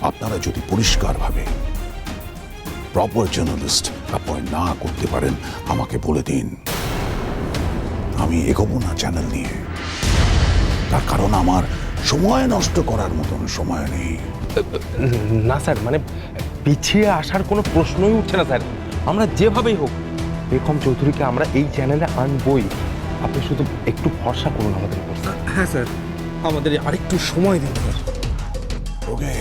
আপনারা যদি পরিষ্কারভাবে প্রপার জার্নালিস্ট অ্যাপয়েন্ট না করতে পারেন আমাকে বলে দিন, আমি এগোবো না চ্যানেল নিয়ে। তার কারণ আমার সময় নষ্ট করার মতন সময় নেই। না স্যার, মানে পিছিয়ে আসার কোনো প্রশ্নই উঠছে না স্যার। আমরা যেভাবেই হোক বেগম চৌধুরীকে আমরা এই চ্যানেলে আনবই। আপনি শুধু একটু ভরসা করুন আমাদের উপর। হ্যাঁ স্যার, আমাদের আরেকটু সময় দিন স্যার। ওকে,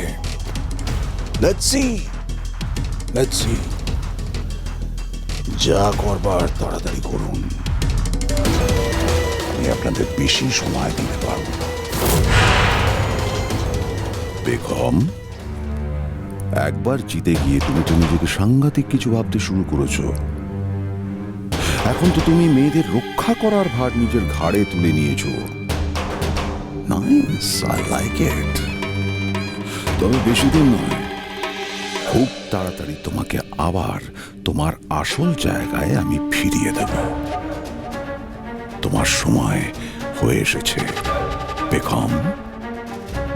লেটস সি যা করবার তাড়াতাড়ি করুন, আমি আপনাদের বেশি সময় দিতে পারবো না। বেগম, একবার জিতে গিয়ে তুমি তো নিজেকে সাংঘাতিক কিছু ভাবতে শুরু করেছো। এখন তো তুমি মেয়েদের রক্ষা করার ভার নিজের ঘাড়ে তুলে নিয়েছো। Nice, I like it. তবে বেশি দিন নয়, খুব তাড়াতাড়ি তোমাকে আবার তোমার আসল জায়গায় আমি ফিরিয়ে দেব। তোমার সময় হয়ে এসেছে বেগম,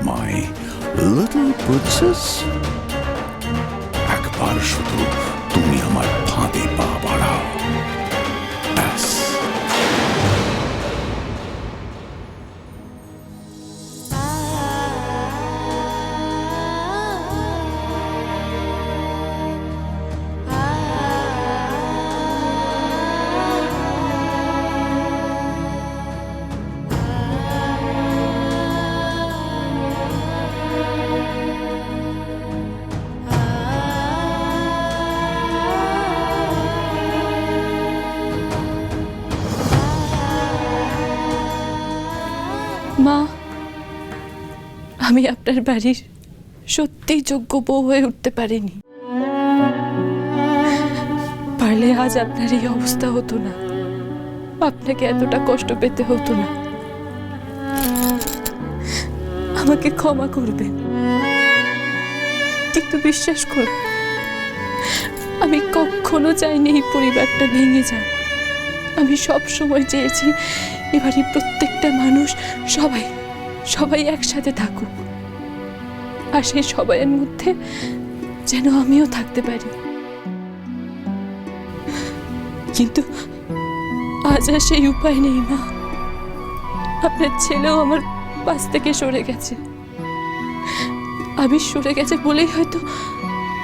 মাই লিটল প্রিন্সেস। একবার শুধু তুমি আমার ফাঁদে পা বাড়াও, ব্যাস। মা, আমি আপনার বাড়ির সত্যি যোগ্য বউ হয়ে উঠতে পারিনি। পারলে আজ আপনার এই অবস্থা হতো না, আপনাকে এতটা কষ্ট পেতে হতো না। আমাকে ক্ষমা করবেন, কিন্তু বিশ্বাস করুন আমি কখনো চাইনি এই পরিবারটা ভেঙে যাক। আমি সব সময় চেয়েছি এবারে প্রত্যেকটা মানুষ সবাই একসাথে থাকুক, আর সেই সবাইয়ের মধ্যে যেন আমিও থাকতে পারি। কিন্তু আজ আর সেই উপায় নেই মা। আপনার ছেলেও আমার পাশ থেকে সরে গেছে। আবির সরে গেছে বলেই হয়তো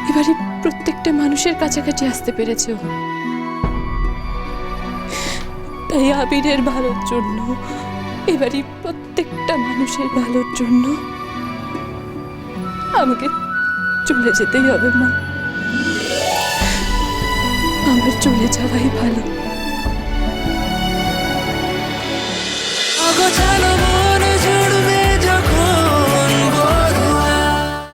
এবারে প্রত্যেকটা মানুষের কাছাকাছি আসতে পেরেছে ও। তাই আবিরের ভালোর জন্য, এবারে প্রত্যেকটা মানুষের ভালোর জন্য আমাকে চলে যেতেই হবে মা। আমার চলে যাওয়াই ভালো।